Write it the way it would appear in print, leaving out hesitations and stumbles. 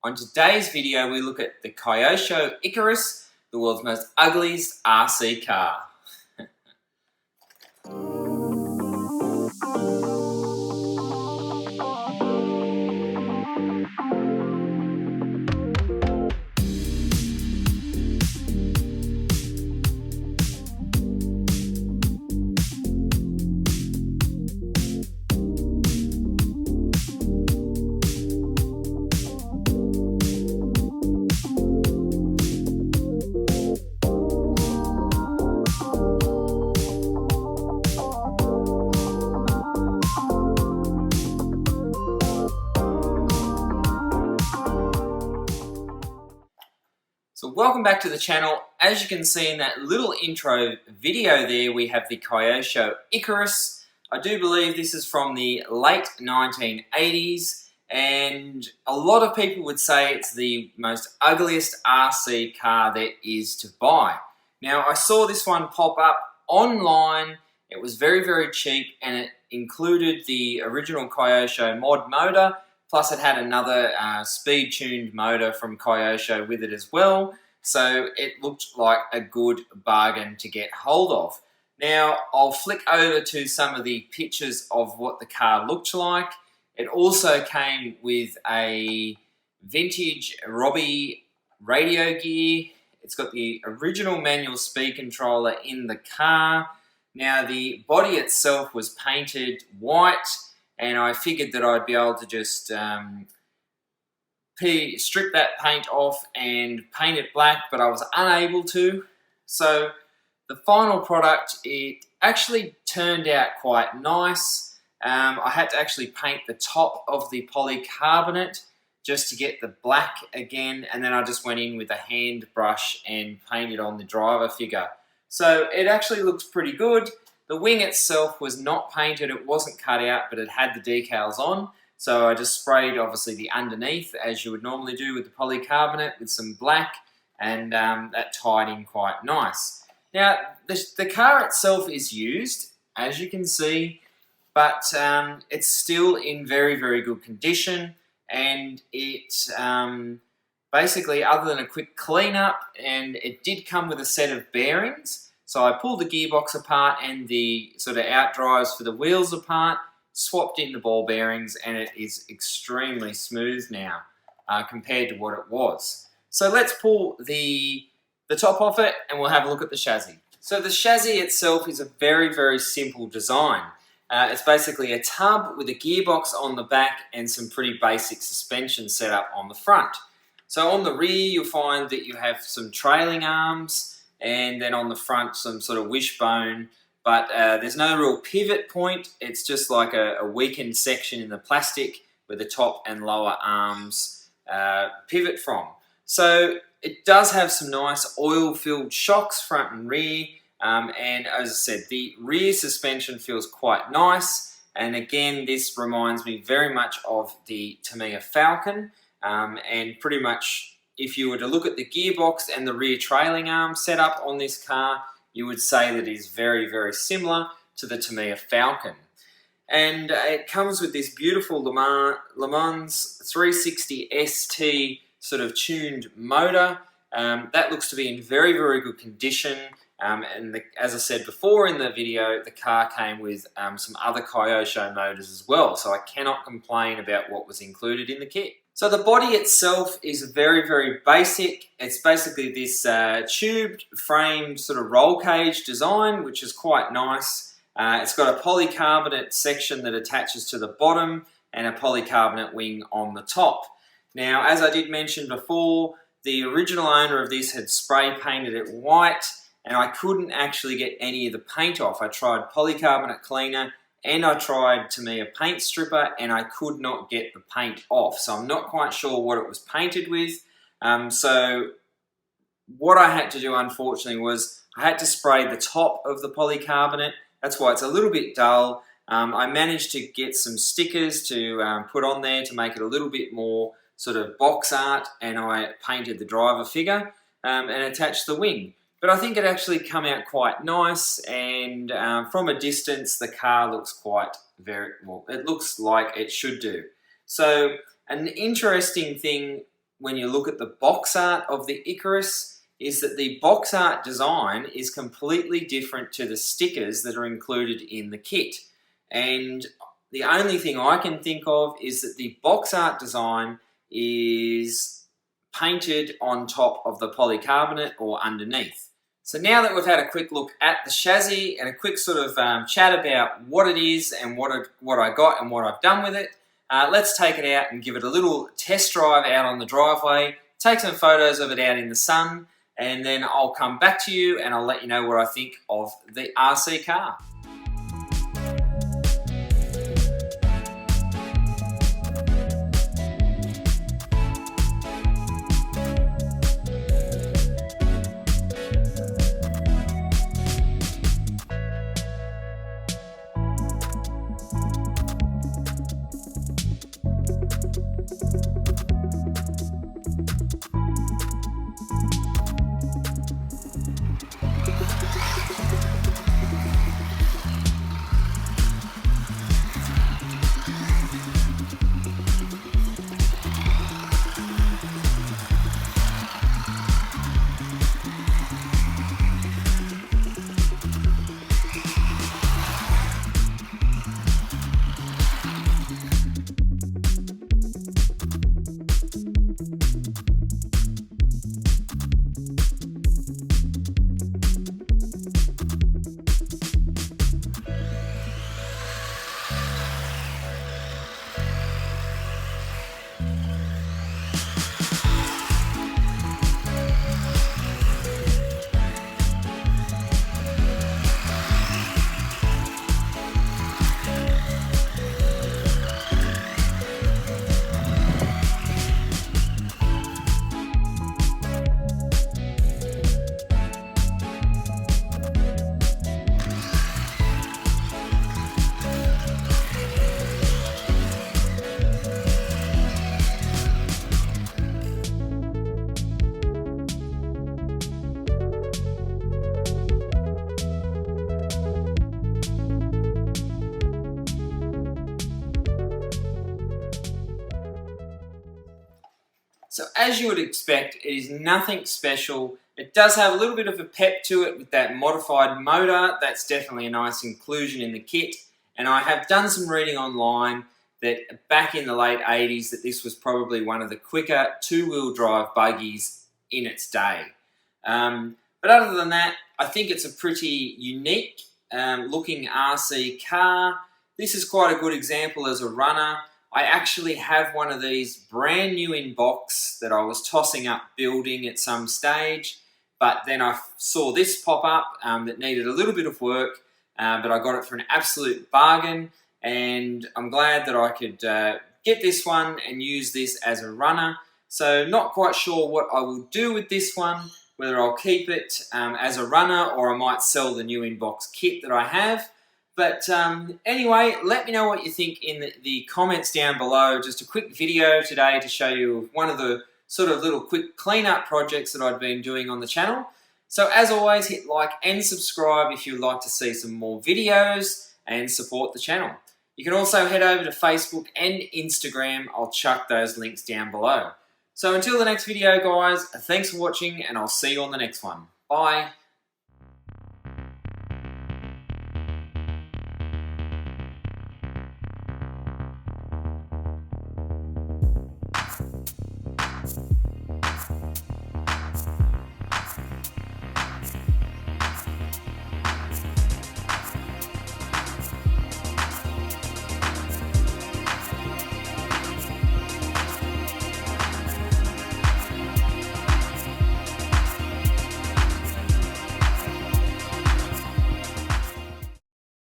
On today's video, we look at the Kyosho Icarus, the world's most ugliest RC car. So welcome back to the channel. As you can see in that little intro video there, we have the Kyosho Icarus. I do believe this is from the late 1980s, and a lot of people would say it's the most ugliest RC car there is to buy. Now, I saw this one pop up online. It was very, very cheap, and it included the original Kyosho mod motor, plus it had another speed-tuned motor from Kyosho with it as well. So it looked like a good bargain to get hold of. Now, I'll flick over to some of the pictures of what the car looked like. It also came with a vintage Robbie radio gear. It's got the original manual speed controller in the car. Now, the body itself was painted white, and I figured that I'd be able to just strip that paint off and paint it black, but I was unable to. So the final product, it actually turned out quite nice. I had to actually paint the top of the polycarbonate just to get the black again, and then I just went in with a hand brush and painted on the driver figure. So it actually looks pretty good. The wing itself was not painted, it wasn't cut out, but it had the decals on. So I just sprayed, obviously, the underneath, as you would normally do with the polycarbonate, with some black, and that tied in quite nice. Now, the car itself is used, as you can see, but it's still in very, very good condition, and it basically, other than a quick cleanup, and it did come with a set of bearings. So I pulled the gearbox apart and the sort of out drives for the wheels apart, swapped in the ball bearings, and it is extremely smooth now compared to what it was. So let's pull the top off it and we'll have a look at the chassis. So the chassis itself is a very, very simple design. It's basically a tub with a gearbox on the back and some pretty basic suspension setup on the front. So on the rear, you'll find that you have some trailing arms, and then on the front some sort of wishbone, but there's no real pivot point. It's just like a weakened section in the plastic where the top and lower arms pivot from. So it does have some nice oil-filled shocks front and rear, and as I said, the rear suspension feels quite nice, and again, this reminds me very much of the Tamiya Falcon, and pretty much if you were to look at the gearbox and the rear trailing arm setup on this car, you would say that it is very, very similar to the Tamiya Falcon. And it comes with this beautiful Le Mans 360 ST sort of tuned motor. That looks to be in very, very good condition. As I said before in the video, the car came with some other Kyosho motors as well, so I cannot complain about what was included in the kit. So the body itself is very, very basic. It's basically this tubed framed sort of roll cage design, which is quite nice. It's got a polycarbonate section that attaches to the bottom and a polycarbonate wing on the top. Now, as I did mention before, the original owner of this had spray painted it white, and I couldn't actually get any of the paint off. I tried polycarbonate cleaner and I tried Tamiya paint stripper, and I could not get the paint off. So I'm not quite sure what it was painted with. So what I had to do, unfortunately, was I had to spray the top of the polycarbonate. That's why it's a little bit dull. I managed to get some stickers to put on there to make it a little bit more sort of box art, and I painted the driver figure and attached the wing. But I think it actually came out quite nice, and from a distance the car looks it looks like it should do. So an interesting thing when you look at the box art of the Icarus is that the box art design is completely different to the stickers that are included in the kit. And the only thing I can think of is that the box art design is painted on top of the polycarbonate or underneath. So now that we've had a quick look at the chassis and a quick sort of chat about what it is and what I got and what I've done with it, let's take it out and give it a little test drive out on the driveway, take some photos of it out in the sun, and then I'll come back to you and I'll let you know what I think of the RC car. So as you would expect, it is nothing special. It does have a little bit of a pep to it with that modified motor. That's definitely a nice inclusion in the kit. And I have done some reading online that back in the late 80s that this was probably one of the quicker two-wheel drive buggies in its day. But other than that, I think it's a pretty unique looking RC car. This is quite a good example as a runner. I actually have one of these brand new in box that I was tossing up building at some stage, but then I saw this pop up that needed a little bit of work, but I got it for an absolute bargain, and I'm glad that I could get this one and use this as a runner. So not quite sure what I will do with this one, whether I'll keep it as a runner or I might sell the new in box kit that I have. But anyway, let me know what you think in the comments down below. Just a quick video today to show you one of the sort of little quick cleanup projects that I've been doing on the channel. So as always, hit like and subscribe if you'd like to see some more videos and support the channel. You can also head over to Facebook and Instagram. I'll chuck those links down below. So until the next video, guys, thanks for watching and I'll see you on the next one. Bye.